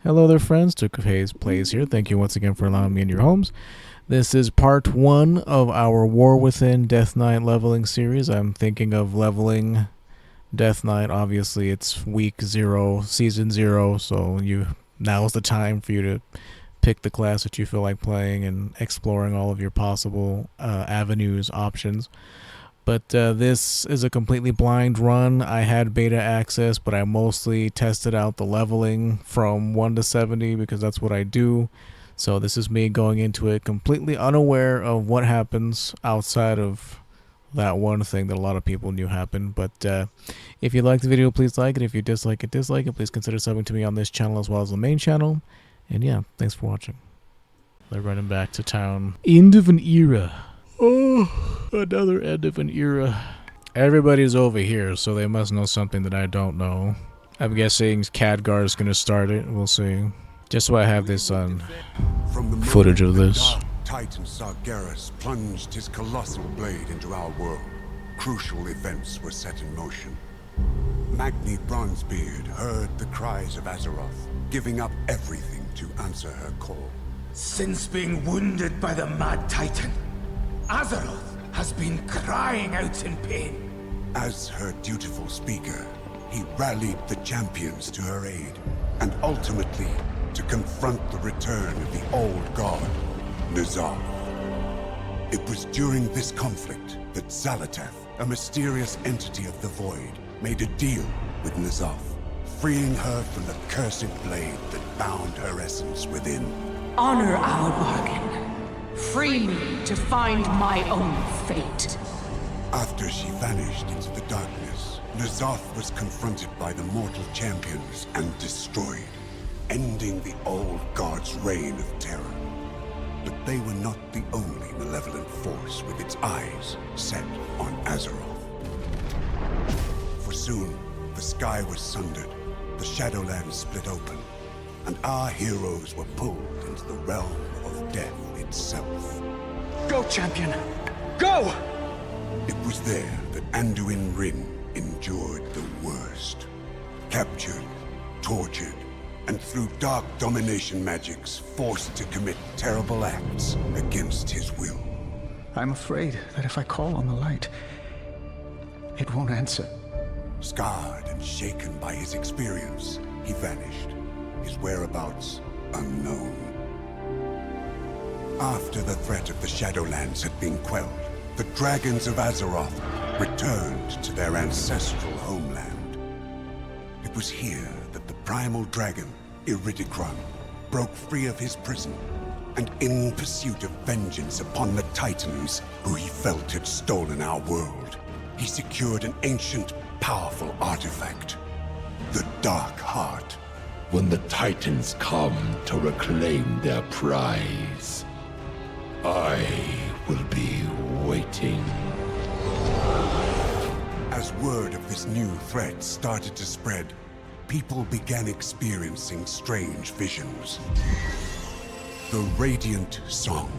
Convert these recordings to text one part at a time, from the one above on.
Hello there friends, Duke of Haze Plays here. Thank you once again for allowing me in your homes. This is part 1 of our War Within Death Knight leveling series. I'm thinking of leveling Death Knight. Obviously it's week 0, season 0, so now's the time for you to pick the class that you feel like playing and exploring all of your possible avenues, options. But this is a completely blind run. I had beta access, but I mostly tested out the leveling from 1 to 70 because that's what I do. So this is me going into it completely unaware of what happens outside of that one thing that a lot of people knew happened. But if you like the video, please like it. If you dislike it, Please consider subbing to me on this channel as well as the main channel. And yeah, thanks for watching. They're running back to town. End of an era. Oh, another end of an era. Everybody's over here, so they must know something that I don't know. I'm guessing Khadgar's gonna start it. We'll see. Just so I have this on footage of this. Titan Sargeras plunged his colossal blade into our world. Crucial events were set in motion. Magni Bronzebeard heard the cries of Azeroth, giving up everything to answer her call. Since being wounded by the Mad Titan, Azeroth has been crying out in pain. As her dutiful speaker, he rallied the champions to her aid, and ultimately to confront the return of the old god, N'Zoth. It was during this conflict that Xal'atath, a mysterious entity of the Void, made a deal with N'Zoth, freeing her from the cursed blade that bound her essence within. Honor our bargain. Free me to find my own fate. After she vanished into the darkness, N'Zoth was confronted by the mortal champions and destroyed, ending the old god's reign of terror. But they were not the only malevolent force with its eyes set on Azeroth. For soon, the sky was sundered, the Shadowlands split open, and our heroes were pulled into the realm of death itself. Go, champion! Go! It was there that Anduin Wrynn endured the worst. Captured, tortured, and through dark domination magics, forced to commit terrible acts against his will. I'm afraid that if I call on the light, it won't answer. Scarred and shaken by his experience, he vanished, his whereabouts unknown. After the threat of the Shadowlands had been quelled, the dragons of Azeroth returned to their ancestral homeland. It was here that the primal dragon, Iridikron, broke free of his prison, and in pursuit of vengeance upon the Titans who he felt had stolen our world, he secured an ancient, powerful artifact, the Dark Heart. When the Titans come to reclaim their prize, I will be waiting. As word of this new threat started to spread, people began experiencing strange visions. The Radiant Song.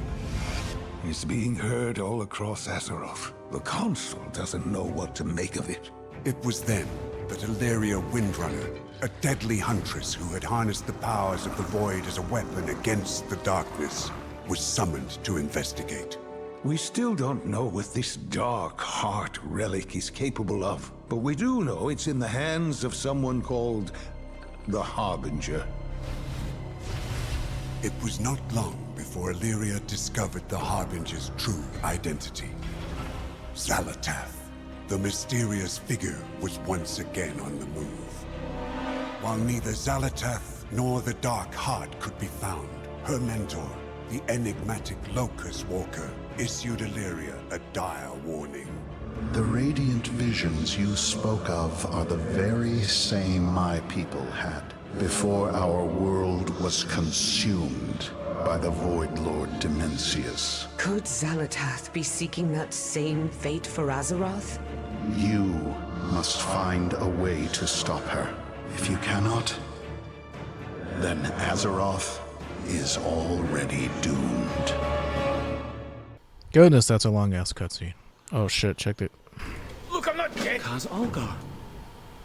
It's being heard all across Azeroth. The Council doesn't know what to make of it. It was then that Illyria Windrunner, a deadly huntress who had harnessed the powers of the Void as a weapon against the darkness, was summoned to investigate. We still don't know what this Dark Heart relic is capable of, but we do know it's in the hands of someone called the Harbinger. It was not long before Illyria discovered the Harbinger's true identity. Xal'atath, the mysterious figure, was once again on the move. While neither Xal'atath nor the Dark Heart could be found, her mentor, the enigmatic Locust Walker, issued Illyria a dire warning. The radiant visions you spoke of are the very same my people had before our world was consumed by the Void Lord Dimensius. Could Xal'atath be seeking that same fate for Azeroth? You must find a way to stop her. If you cannot, then Azeroth is already doomed. Goodness, that's a long ass cutscene. Oh shit, checked it. Look, I'm not dead! Kaz Algar.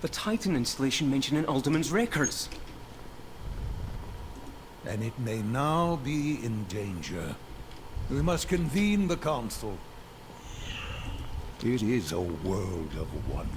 The Titan installation mentioned in Alderman's records. and it may now be in danger. We must convene the council. It is a world of wonder.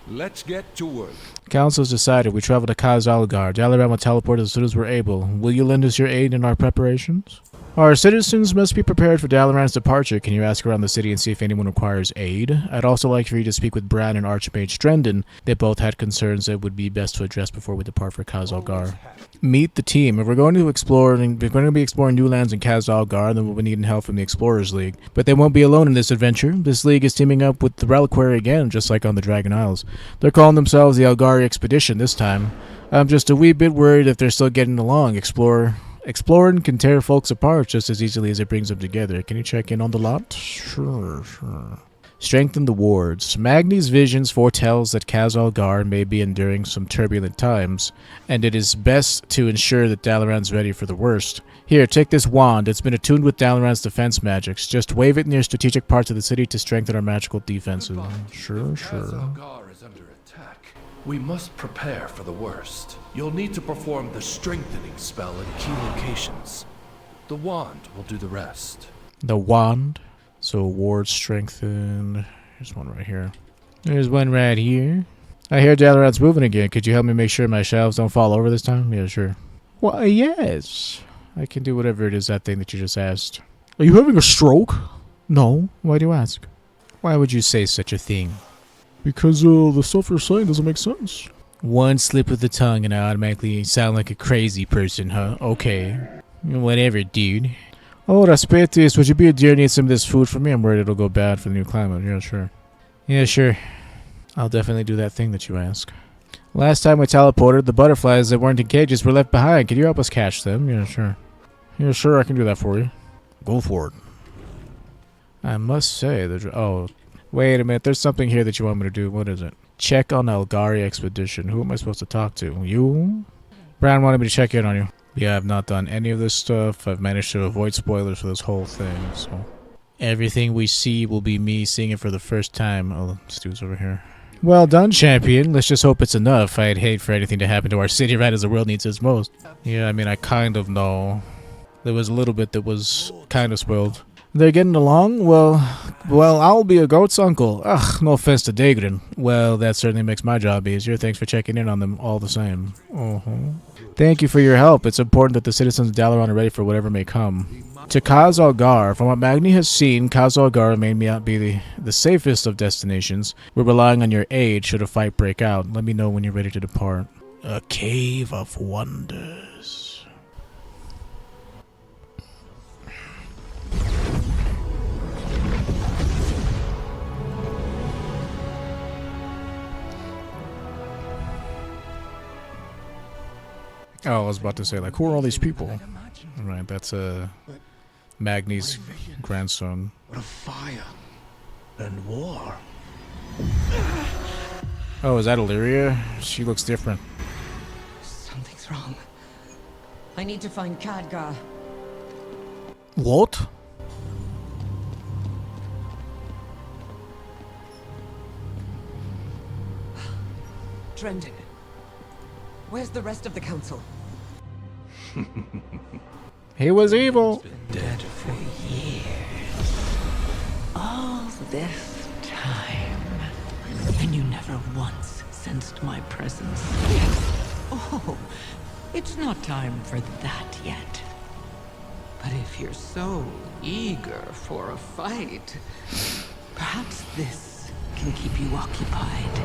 Let's get to work. Council's decided. We travel to Kaz-Algar. Dalaran will teleport as soon as we're able. Will you lend us your aid in our preparations? Our citizens must be prepared for Dalaran's departure. Can you ask around the city and see if anyone requires aid? I'd also like for you to speak with Bran and Archmage Strendon. They both had concerns that would be best to address before we depart for Kaz-Algar. Meet the team. If we're going to explore, we're going to be exploring new lands in Kaz-Algar, then we'll be needing help from the Explorers League. But they won't be alone in this adventure. This league is teaming up with the Reliquary again, just like on the Dragon Isles. They're calling themselves the Algari Expedition this time. I'm just a wee bit worried if they're still getting along. Exploring can tear folks apart just as easily as it brings them together. Can you check in on the lot? Sure. Strengthen the wards. Magni's visions foretells that Kaz-Algar may be enduring some turbulent times, and it is best to ensure that Dalaran's ready for the worst. Here, take this wand. It's been attuned with Dalaran's defense magics. Just wave it near strategic parts of the city to strengthen our magical defenses. Sure. Kaz-Algar is under attack. We must prepare for the worst. You'll need to perform the strengthening spell in key locations. The wand will do the rest. The wand. So ward strengthen. Here's one right here. There's one right here. I hear Dalaran's moving again. Could you help me make sure my shelves don't fall over this time? Yeah, sure. Why, yes. I can do whatever it is that thing that you just asked. Are you having a stroke? No. Why do you ask? Why would you say such a thing? Because the stuff you're saying doesn't make sense. One slip of the tongue and I automatically sound like a crazy person, huh? Okay. Whatever, dude. Oh, Raspetis, would you be a dear need some of this food for me? I'm worried it'll go bad for the new climate. Yeah, sure. Yeah, sure. I'll definitely do that thing that you ask. Last time we teleported, the butterflies that weren't in cages were left behind. Can you help us catch them? Yeah, sure. Yeah, sure, I can do that for you. Go for it. I must say, oh, wait a minute. There's something here that you want me to do. What is it? Check on Algari Expedition. Who am I supposed to talk to? You? Bran wanted me to check in on you. Yeah, I've not done any of this stuff. I've managed to avoid spoilers for this whole thing, so... Everything we see will be me seeing it for the first time. Oh, this dude's over here. Well done, champion. Let's just hope it's enough. I'd hate for anything to happen to our city right as the world needs us most. Yeah, I mean, I kind of know. There was a little bit that was kind of spoiled. They're getting along? Well, I'll be a goat's uncle. Ugh, no offense to Daegrin. Well, that certainly makes my job easier. Thanks for checking in on them all the same. Thank you for your help. It's important that the citizens of Dalaran are ready for whatever may come. To Kaz-Algar. From what Magni has seen, Kaz-Algar may not be the safest of destinations. We're relying on your aid should a fight break out. Let me know when you're ready to depart. A cave of wonders. Oh, I was about to say, like, who are all these people? Right, that's Magni's grandson. What a fire and war. Oh, is that Illyria? She looks different. Something's wrong. I need to find Khadgar. What? Strendon. Where's the rest of the council? He was evil. Dead for years. All this time. And you never once sensed my presence. Oh, it's not time for that yet. But if you're so eager for a fight, perhaps this can keep you occupied.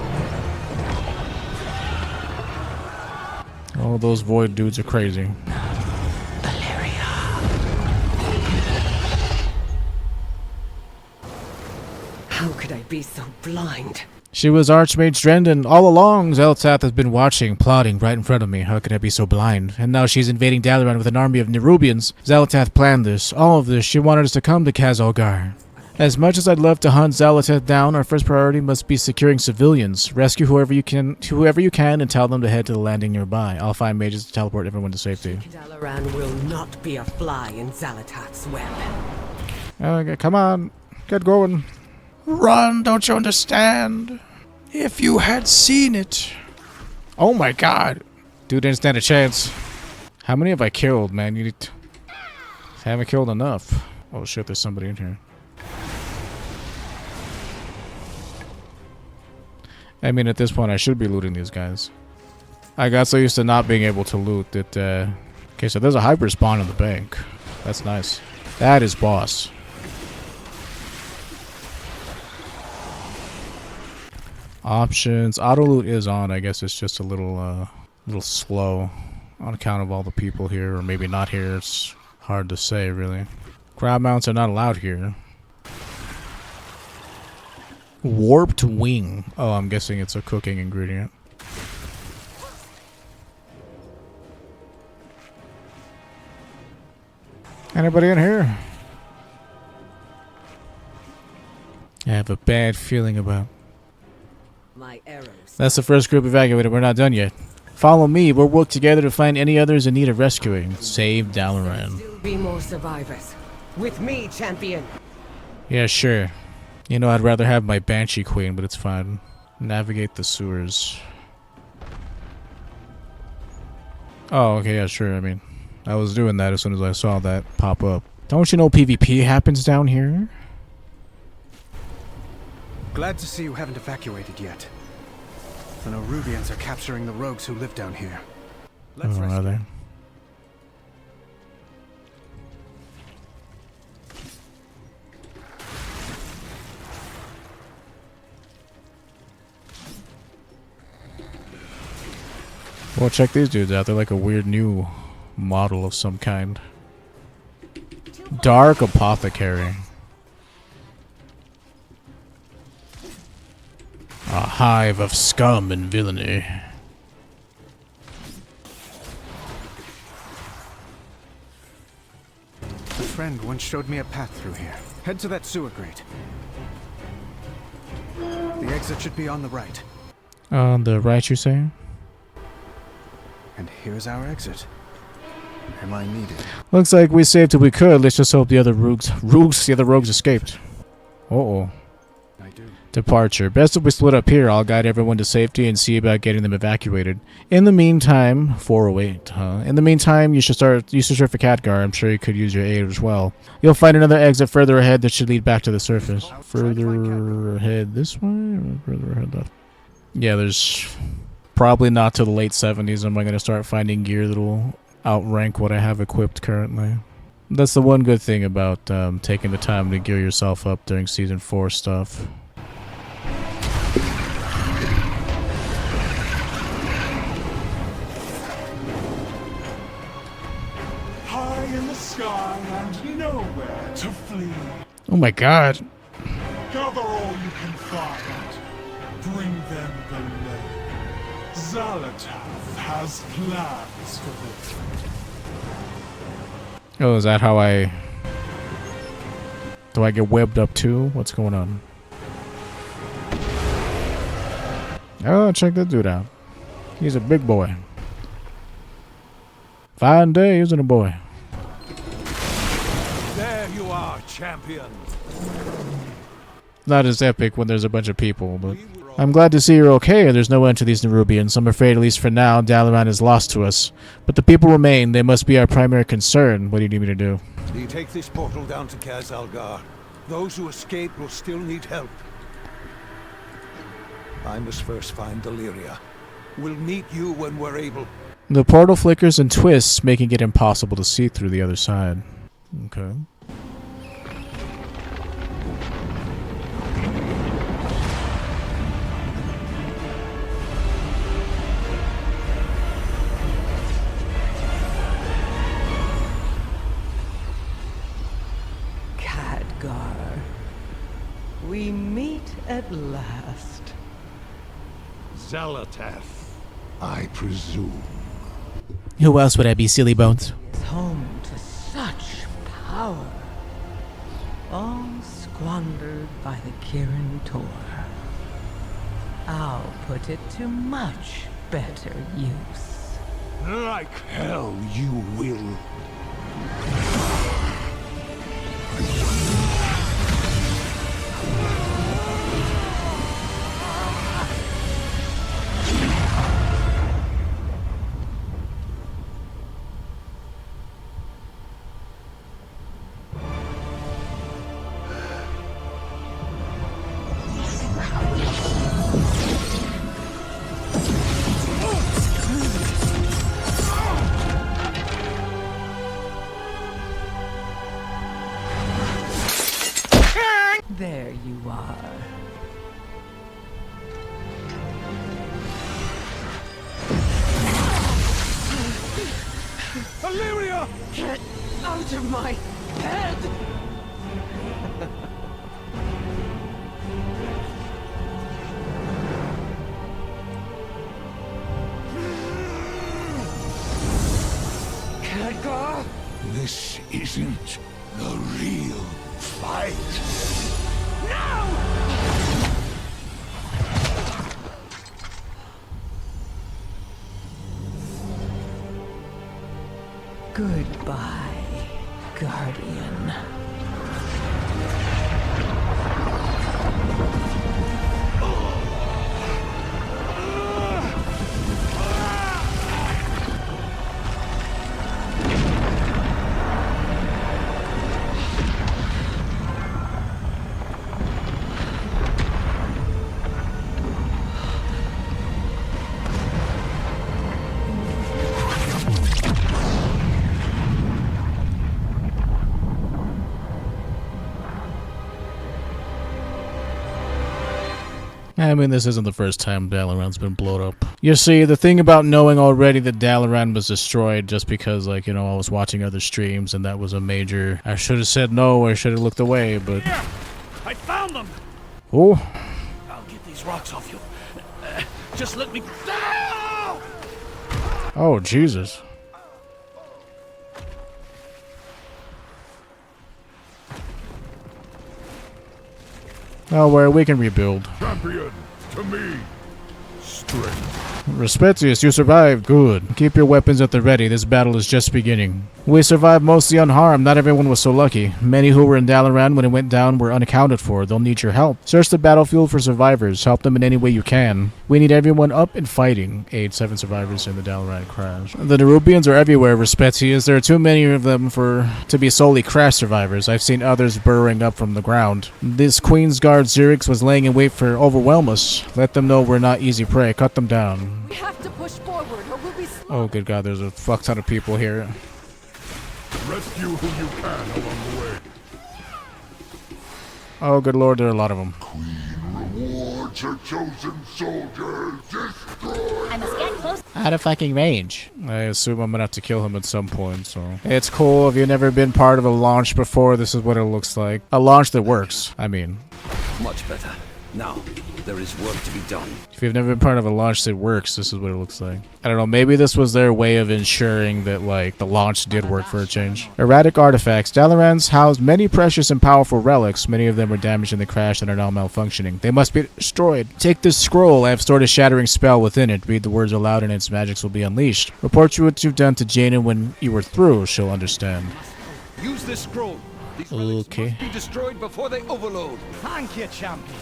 Oh, those void dudes are crazy. How could I be so blind? She was Archmage Strendon. All along, Zeltath has been watching, plotting right in front of me. How could I be so blind? And now she's invading Dalaran with an army of Nerubians. Zeltath planned this. All of this. She wanted us to come to Kaz-Algar. As much as I'd love to hunt Zeltath down, our first priority must be securing civilians. Rescue whoever you can, and tell them to head to the landing nearby. I'll find mages to teleport everyone to safety. Dalaran will not be a fly in Zalatath's web. Okay, come on. Get going. Run, don't you understand? If you had seen it. Oh my god. Dude didn't stand a chance. How many have I killed, man? You need to... haven't killed enough. Oh shit, there's somebody in here. I mean, at this point, I should be looting these guys. I got so used to not being able to loot that, okay, so there's a hyper spawn in the bank. That's nice. That is boss. Options. Auto loot is on. I guess it's just a little slow on account of all the people here, or maybe not here. It's hard to say, really. Crab mounts are not allowed here. Warped wing. Oh, I'm guessing it's a cooking ingredient. Anybody in here? I have a bad feeling about... My arrows. That's the first group evacuated. We're not done yet. Follow me. We'll work together to find any others in need of rescuing. Save Dalaran. Still be more survivors. With me, champion. Yeah, sure. You know, I'd rather have my Banshee Queen, but it's fine. Navigate the sewers. Oh, okay, yeah, sure. I mean, I was doing that as soon as I saw that pop up. Don't you know PvP happens down here? Glad to see you haven't evacuated yet. The Nerubians are capturing the rogues who live down here. Let's Are they? Well, check these dudes out. They're like a weird new model of some kind. Dark Apothecary. A hive of scum and villainy. A friend once showed me a path through here. Head to that sewer grate. The exit should be on the right. On the right, you say? And here's our exit. Am I needed? Looks like we saved what we could. Let's just hope the other rogues escaped. Uh-oh. I do. Departure. Best if we split up here. I'll guide everyone to safety and see about getting them evacuated. In the meantime, 408, huh? In the meantime, you should search for Khadgar. I'm sure you could use your aid as well. You'll find another exit further ahead that should lead back to the surface. Further ahead this way or further ahead left? Yeah, there's probably not till the late 70s am I going to start finding gear that'll outrank what I have equipped currently. That's the one good thing about taking the time to gear yourself up during Season 4 stuff. High in the sky and nowhere to flee. Oh my god. Gather all you can find. Bring them below. Zalatath has plans for them. Oh, is that how I... Do I get webbed up too? What's going on? Oh, check that dude out. He's a big boy. Fine day, isn't a boy? There you are, champion. Not as epic when there's a bunch of people, but... I'm glad to see you're okay and there's no end to these Nerubians. I'm afraid, at least for now, Dalaran is lost to us. But the people remain. They must be our primary concern. What do you need me to do? You take this portal down to Khaz-Algar. Those who escape will still need help. I must first find Deliria. We'll meet you when we're able. The portal flickers and twists, making it impossible to see through the other side. Okay. Khadgar, we meet at last. Zalatath, I presume. Who else would I be, silly bones? It's home to such power. All squandered by the Kirin Tor. I'll put it to much better use. Like hell you will. There you are. Illyria! Get out of my head! Khadgar! This isn't the real fight. Goodbye, Guardian. I mean, this isn't the first time Dalaran's been blown up. You see, the thing about knowing already that Dalaran was destroyed just because, like, you know, I was watching other streams and that was a major... I should have said no, or I should have looked away, but... Here! I found them! Oh! I'll get these rocks off you. Just let me... Oh, Jesus. Oh, well, we can rebuild. Champion, to me. Strength. Respetius, you survived. Good. Keep your weapons at the ready. This battle is just beginning. We survived mostly unharmed. Not everyone was so lucky. Many who were in Dalaran when it went down were unaccounted for. They'll need your help. Search the battlefield for survivors. Help them in any way you can. We need everyone up and fighting. Aid 7 survivors in the Dalaran crash. The Nerubians are everywhere, Respetius. There are too many of them to be solely crash survivors. I've seen others burrowing up from the ground. This Queen's Guard Xerix was laying in wait for overwhelm us. Let them know we're not easy prey. Cut them down. We have to push forward or we'll be Oh, good God, there's a fuck ton of people here. Rescue who you can along the way. Oh, good Lord, there are a lot of them. Queen rewards her chosen soldiers. Destroy. I must get close. Out of fucking range. I assume I'm gonna have to kill him at some point, so... It's cool. If you've never been part of a launch before, this is what it looks like. A launch that works, I mean. Much better. Now, there is work to be done. If you've never been part of a launch that works, this is what it looks like. I don't know, maybe this was their way of ensuring that, like, the launch did work for a change. Erratic artifacts. Dalaran's housed many precious and powerful relics. Many of them were damaged in the crash and are now malfunctioning. They must be destroyed. Take this scroll. I have stored a shattering spell within it. Read the words aloud and its magics will be unleashed. Report what you've done to Jaina when you were through. She'll understand. Use this scroll. These relics must be destroyed before they overload. Thank you, champion.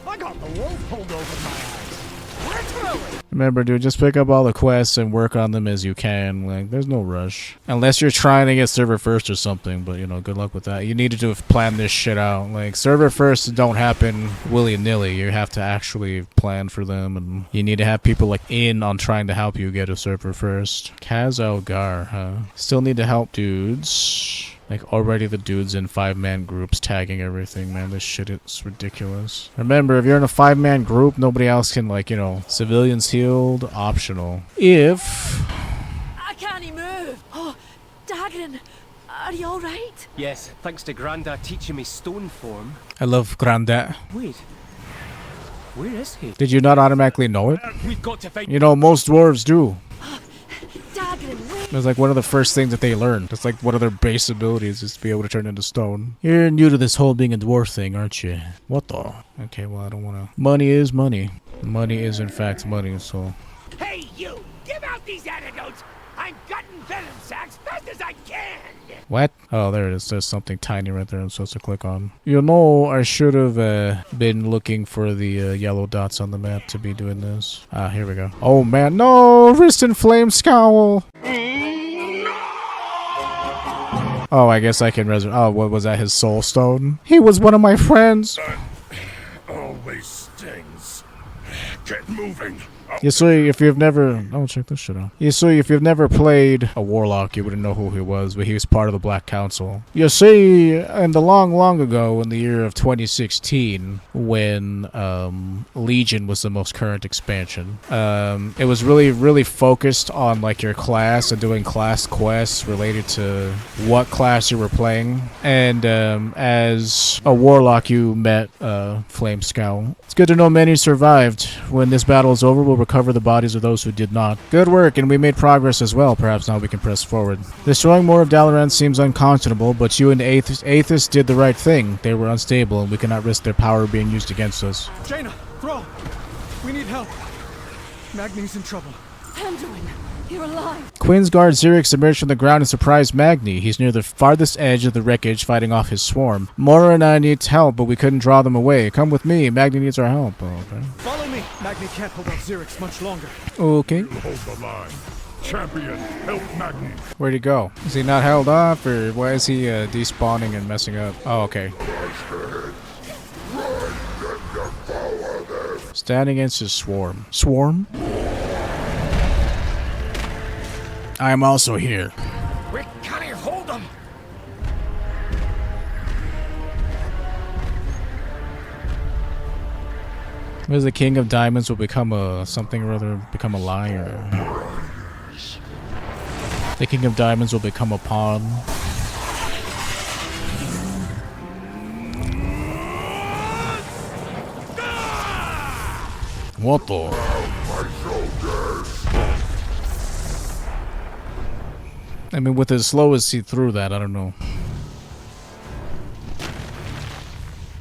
I got the wool pulled over my eyes. Literally! Remember, dude, just pick up all the quests and work on them as you can. Like, there's no rush. Unless you're trying to get server first or something, but, you know, good luck with that. You needed to have planned this shit out. Like, server first don't happen willy-nilly. You have to actually plan for them, and you need to have people, like, in on trying to help you get a server first. Kaz Elgar, huh? Still need to help dudes. Like, already the dudes in 5-man groups tagging everything, man. This shit is ridiculous. Remember, if you're in a 5-man group, nobody else can, like, you know, civilians healed, optional. If... I can't move. Oh, Dagran, are you alright? Yes, thanks to Grandad teaching me stone form. I love Grandad. Wait. Where is he? Did you not automatically know it? We've got to find... You know, most dwarves do. Dagran, wait. It's like one of the first things that they learn. It's like one of their base abilities is to be able to turn into stone. You're new to this whole being a dwarf thing, aren't you? What the? Okay, well, I don't want to... Money is money. Money is, in fact, money, so... Hey, you! Give out these antidotes! I'm gutting venom sacks fast as I can! What? Oh, there it is. There's something tiny right there I'm supposed to click on. You know, I should have been looking for the yellow dots on the map to be doing this. Ah, here we go. Oh, man. No! Wrist and flame scowl! Oh, I guess I can resurrect. Oh, what was that? His soul stone? He was one of my friends! Always stings. Get moving. You see, if you've never... Oh, check this shit out. You see, if you've never played a warlock, you wouldn't know who he was, but he was part of the Black Council. You see, in the long ago, in the year of 2016, when Legion was the most current expansion, it was really focused on like your class and doing class quests related to what class you were playing. And as a warlock, you met Flame Scowl. It's good to know many survived. When this battle is over, we'll recover the bodies of those who did not. Good work, and we made progress as well. Perhaps now we can press forward. Destroying more of Dalaran seems unconscionable, but you and Aethys did the right thing. They were unstable, and we cannot risk their power being used against us. Jaina, Thrall, we need help. Magni's in trouble. Anduin, you're alive. Quinn's guard Xerix emerged from the ground and surprised Magni. He's near the farthest edge of the wreckage fighting off his swarm. Mora and I need help, but we couldn't draw them away. Come with me. Magni needs our help. Oh, okay. Follow me. Magni can't hold off Xerix much longer. Okay. You hold the line. Champion, help Magni. Where'd he go? Is he not held off, or why is he despawning and messing up? Oh, okay. Stand against his swarm. Swarm? I am also here. We can't hold them. Because the King of Diamonds will become a something or other, become a liar. The King of Diamonds will become a pawn. What the? I mean, with as slow as he threw that, I don't know.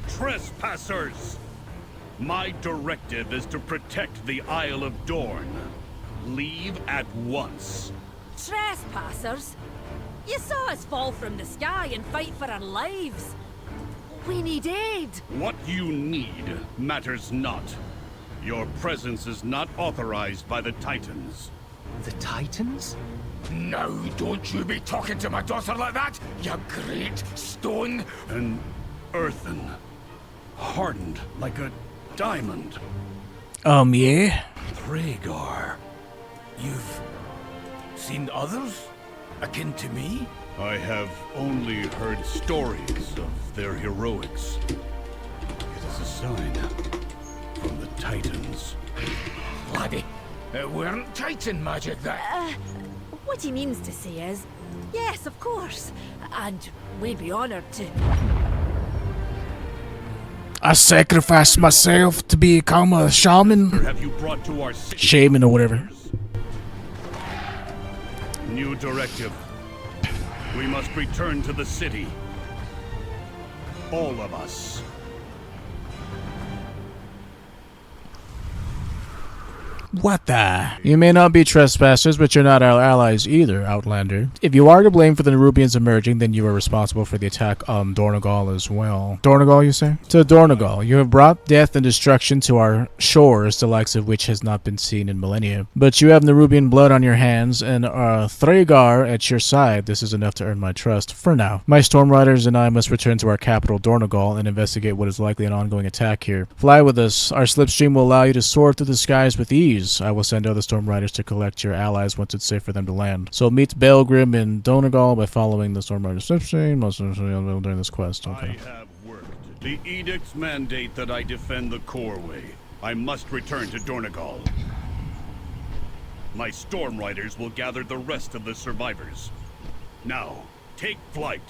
Trespassers! My directive is to protect the Isle of Dorne. Leave at once. Trespassers? You saw us fall from the sky and fight for our lives. We need aid. What you need matters not. Your presence is not authorized by the Titans. The Titans? Now don't you be talking to my daughter like that, you great stone. An earthen, hardened like a diamond. Yeah? Rhaegar, you've seen others akin to me? I have only heard stories of their heroics. It is a sign from the Titans. Laddie, it weren't Titan magic that... What he means to say is, yes, of course, and we'd be honored to... I sacrificed myself to become a shaman. Have you brought to our city? Shaman or whatever. New directive. We must return to the city. All of us. What the? You may not be trespassers, but you're not our allies either, Outlander. If you are to blame for the Nerubians emerging, then you are responsible for the attack on Dornogal as well. Dornogal, you say? To Dornogal, you have brought death and destruction to our shores, the likes of which has not been seen in millennia. But you have Nerubian blood on your hands, and Thragar at your side. This is enough to earn my trust, for now. My Storm Riders and I must return to our capital, Dornogal, and investigate what is likely an ongoing attack here. Fly with us. Our slipstream will allow you to soar through the skies with ease. I will send other Storm Riders to collect your allies once it's safe for them to land. So meet Belgrim in Donegal by following the Storm Riders slipstream during this quest. Okay. I have worked. The edicts mandate that I defend the Coreway. I must return to Dornegal. My Storm Riders will gather the rest of the survivors. Now, take flight.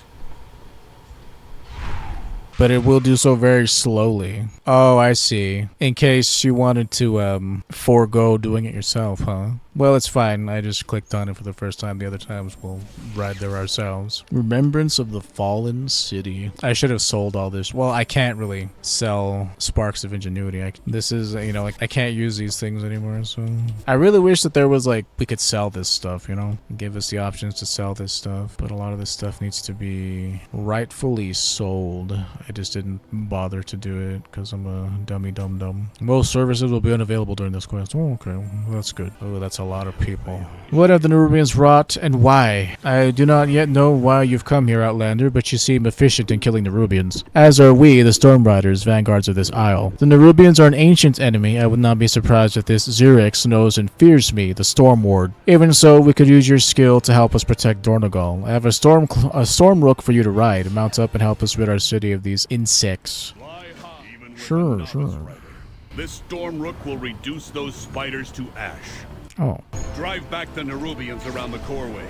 But it will do so very slowly. Oh, I see. In case you wanted to forego doing it yourself, huh? Well, it's fine. I just clicked on it for the first time. The other times we'll ride there ourselves. Remembrance of the Fallen City. I should have sold all this. Well, I can't really sell Sparks of Ingenuity. This is, you know, like, I can't use these things anymore, so... I really wish that there was, like, we could sell this stuff, you know? Give us the options to sell this stuff. But a lot of this stuff needs to be rightfully sold. I just didn't bother to do it because I'm a dummy dum-dum. Most services will be unavailable during this quest. Oh, okay. Well, that's good. Oh, that's a lot of people. What have the Nerubians wrought, and why? I do not yet know why you've come here, Outlander, but you seem efficient in killing Nerubians. As are we, the Storm Riders, vanguards of this isle. The Nerubians are an ancient enemy. I would not be surprised if this Xerix knows and fears me, the Storm Ward. Even so, we could use your skill to help us protect Dornogal. I have a storm rook for you to ride. Mount up and help us rid our city of these insects. Sure. This storm rook will reduce those spiders to ash. Oh. Drive back the Nerubians around the coreway.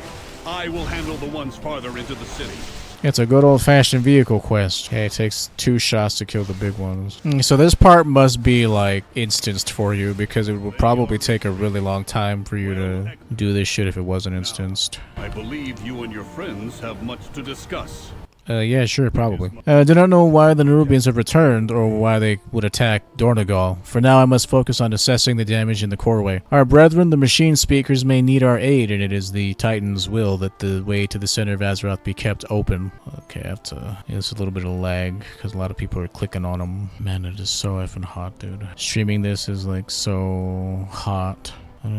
I will handle the ones farther into the city. It's a good old-fashioned vehicle quest. Okay, it takes 2 shots to kill the big ones. So this part must be, like, instanced for you, because it would probably take a really long time for you to do this shit if it wasn't instanced. I believe you and your friends have much to discuss. Yeah, sure, probably. I do not know why the Nerubians have returned, or why they would attack Dornogal. For now, I must focus on assessing the damage in the coreway. Our brethren, the machine speakers, may need our aid, and it is the Titan's will that the way to the center of Azeroth be kept open. Okay, I have to... It's a little bit of lag, because a lot of people are clicking on them. Man, it is so effing hot, dude. Streaming this is, like, so hot.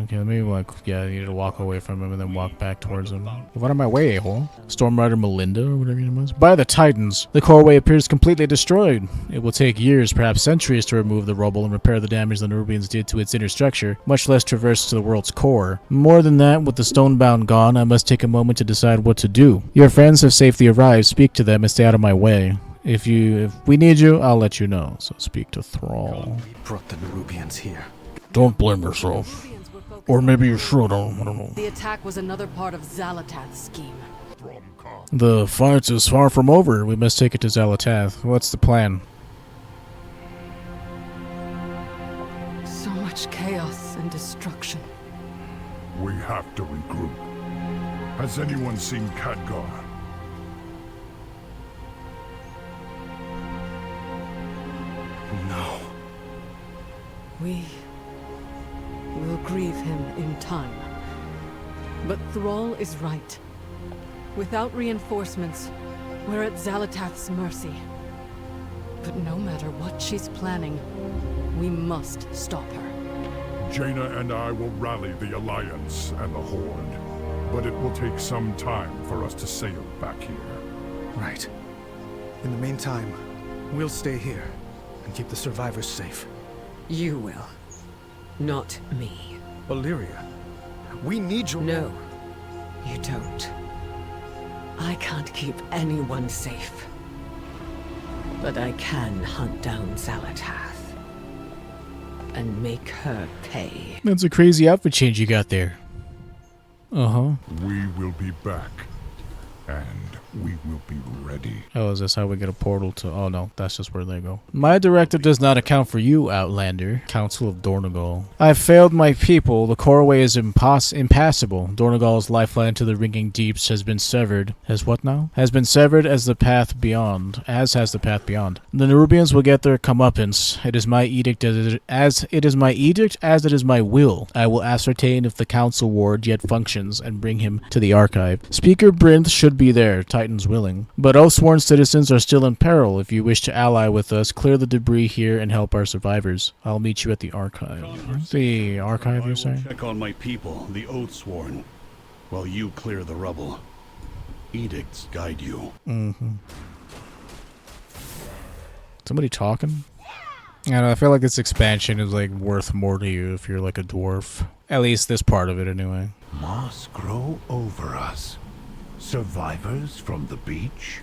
Okay, maybe like, yeah, I need to walk away from him and then walk back towards him. What am I way, hole? Storm Rider Melinda, or whatever your name was. By the Titans, the coreway appears completely destroyed. It will take years, perhaps centuries, to remove the rubble and repair the damage the Nerubians did to its inner structure, much less traverse to the world's core. More than that, with the Stonebound gone, I must take a moment to decide what to do. Your friends have safely arrived. Speak to them and stay out of my way. If we need you, I'll let you know. So speak to Thrall. We brought the Nerubians here. Don't blame yourself. Or maybe you should, I don't know. The attack was another part of Xalatath's scheme. The fight is far from over. We must take it to Xalatath. What's the plan? So much chaos and destruction. We have to regroup. Has anyone seen Khadgar? No. We'll grieve him in time. But Thrall is right. Without reinforcements, we're at Xalatath's mercy. But no matter what she's planning, we must stop her. Jaina and I will rally the Alliance and the Horde, but it will take some time for us to sail back here. Right. In the meantime, we'll stay here and keep the survivors safe. You will. Not me. Illyria, we need your... No, you don't. I can't keep anyone safe. But I can hunt down Xalatath. And make her pay. That's a crazy outfit change you got there. Uh-huh. We will be back. And we will be ready. Oh, is this how we get a portal to... Oh, no. That's just where they go. My directive does not account for you, Outlander. Council of Dornogal. I failed my people. The coreway is impassable. Dornogal's lifeline to the ringing deeps has been severed. Has what now? Has been severed as the path beyond. As has the path beyond. The Nerubians will get their comeuppance. It is my edict as it is my will. I will ascertain if the council ward yet functions and bring him to the archive. Speaker Brinth should be there, Titans willing. But Oathsworn citizens are still in peril. If you wish to ally with us, clear the debris here and help our survivors. I'll meet you at the archive. The archive, you're saying? Check on my people, the Oathsworn, while you clear the rubble. Edicts guide you. Mm-hmm. Somebody talking? I don't know, I feel like this expansion is like worth more to you if you're like a dwarf. At least this part of it anyway. Moss grow over us. Survivors from the beach?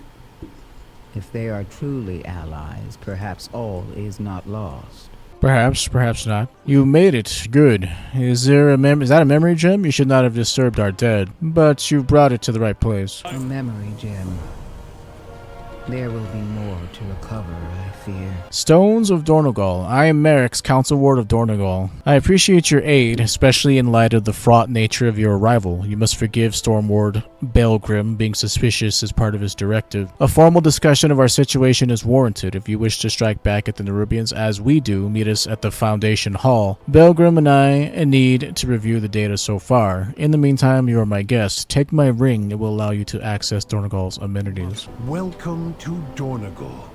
If they are truly allies, perhaps all is not lost. Perhaps, perhaps not. You made it. Good. Is that a memory gem? You should not have disturbed our dead, but you brought it to the right place. A memory gem. There will be more to recover, I fear. Stones of Dornogal. I am Merrick's Council Ward of Dornogal. I appreciate your aid, especially in light of the fraught nature of your arrival. You must forgive Stormward Belgrim being suspicious as part of his directive. A formal discussion of our situation is warranted. If you wish to strike back at the Nerubians as we do, meet us at the Foundation Hall. Belgrim and I need to review the data so far. In the meantime, you are my guest. Take my ring. It will allow you to access Dornogal's amenities. Welcome to Dornogal.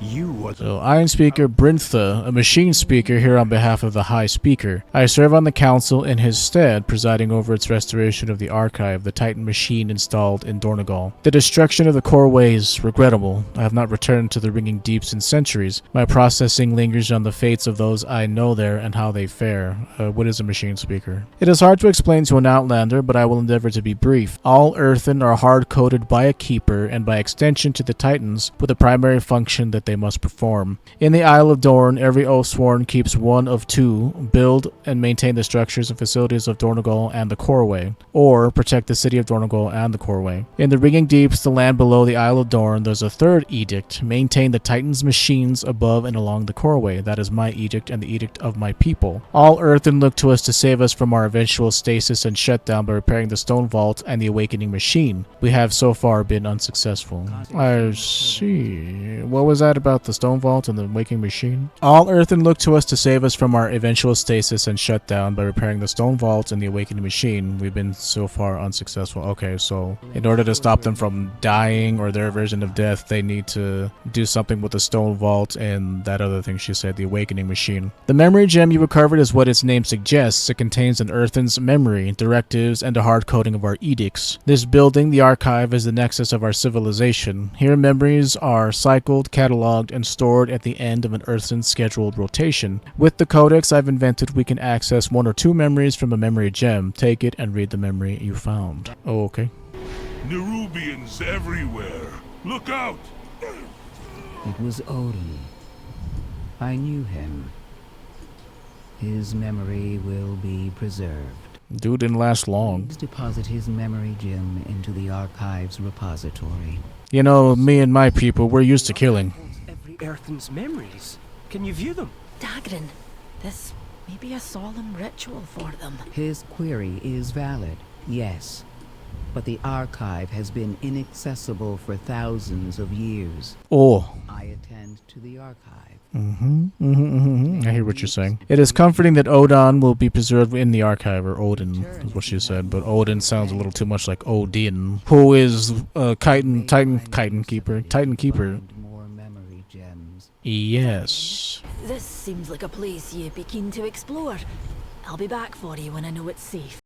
You was So, Iron Speaker Brintha, a machine speaker here on behalf of the High Speaker. I serve on the Council in his stead, presiding over its restoration of the Archive, the Titan machine installed in Dornogal. The destruction of the Coreway is regrettable. I have not returned to the Ringing Deeps in centuries. My processing lingers on the fates of those I know there and how they fare. What is a machine speaker? It is hard to explain to an outlander, but I will endeavor to be brief. All earthen are hard-coded by a keeper, and by extension to the Titans, with a primary function that they must perform. In the Isle of Dorn, every Oathsworn keeps one of two: build and maintain the structures and facilities of Dornogal and the Coreway, or protect the city of Dornogal and the Coreway. In the Ringing Deeps, the land below the Isle of Dorn, there's a third edict: maintain the Titans' machines above and along the Coreway. That is my edict and the edict of my people. All earthen look to us to save us from our eventual stasis and shutdown by repairing the Stone Vault and the Awakening Machine. We have so far been unsuccessful. I see. What was that about the Stone Vault and the Awakening Machine? All earthen look to us to save us from our eventual stasis and shutdown by repairing the Stone Vault and the Awakening Machine. We've been so far unsuccessful. Okay, so in order to stop them from dying or their version of death, they need to do something with the Stone Vault and that other thing she said, the Awakening Machine. The memory gem you recovered is what its name suggests. It contains an earthen's memory, directives, and a hard coding of our edicts. This building, the Archive, is the nexus of our civilization. Here memories are cycled, cataloged, and stored at the end of an earthen's scheduled rotation. With the codex I've invented, we can access one or two memories from a memory gem. Take it and read the memory you found. Oh, okay. Nerubians everywhere. Look out! It was Odin. I knew him. His memory will be preserved. Dude didn't last long. Please deposit his memory gem into the Archive's repository. You know, me and my people, we're used to killing. every earthen's memories. Can you view them? Dagrin, this may be a solemn ritual for them. His query is valid, yes. But the Archive has been inaccessible for thousands of years. Oh. I attend to the Archive. I hear what you're saying. It is comforting that Odin will be preserved in the Archive, or Odin, is what she said. But Odin sounds a little too much like Odin, who is Titan Keeper. More memory gems. Yes. This seems like a place you'd be keen to explore. I'll be back for you when I know it's safe.